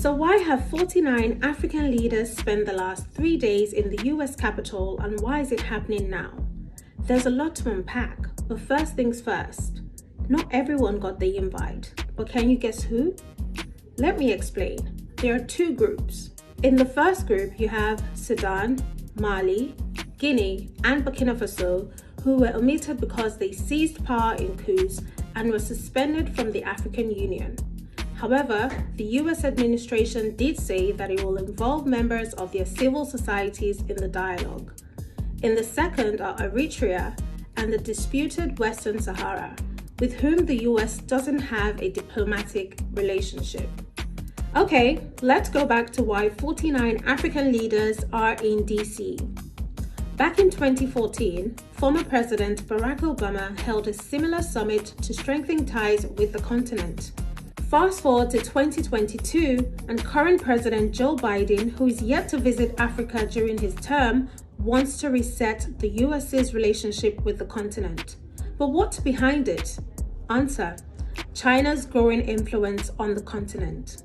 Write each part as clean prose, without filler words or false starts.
So why have 49 African leaders spent the last 3 days in the US Capitol, and why is it happening now? There's a lot to unpack, but first things first. Not everyone got the invite, but can you guess who? Let me explain. There are two groups. In the first group, you have Sudan, Mali, Guinea, and Burkina Faso, who were omitted because they seized power in coups and were suspended from the African Union. However, the US administration did say that it will involve members of their civil societies in the dialogue. In the second are Eritrea and the disputed Western Sahara, with whom the US doesn't have a diplomatic relationship. Okay, let's go back to why 49 African leaders are in DC. Back in 2014, former President Barack Obama held a similar summit to strengthen ties with the continent. Fast forward to 2022, and current President Joe Biden, who is yet to visit Africa during his term, wants to reset the US's relationship with the continent. But what's behind it? Answer: China's growing influence on the continent.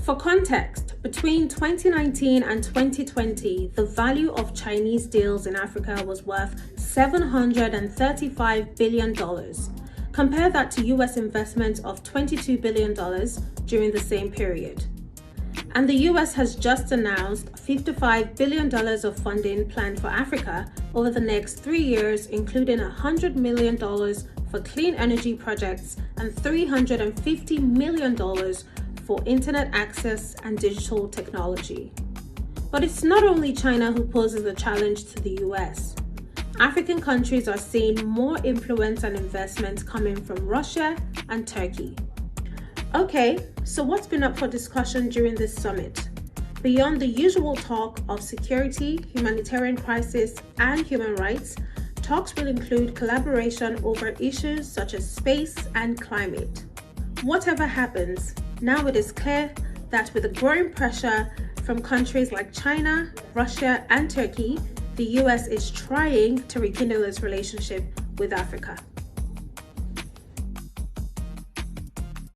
For context, between 2019 and 2020, the value of Chinese deals in Africa was worth $735 billion. Compare that to US investment of $22 billion during the same period. And the US has just announced $55 billion of funding planned for Africa over the next 3 years, including $100 million for clean energy projects and $350 million for internet access and digital technology. But it's not only China who poses a challenge to the US. African countries are seeing more influence and investment coming from Russia and Turkey. Okay, so what's been up for discussion during this summit? Beyond the usual talk of security, humanitarian crisis, and human rights, talks will include collaboration over issues such as space and climate. Whatever happens, now it is clear that with the growing pressure from countries like China, Russia, and Turkey, the US is trying to rekindle its relationship with Africa.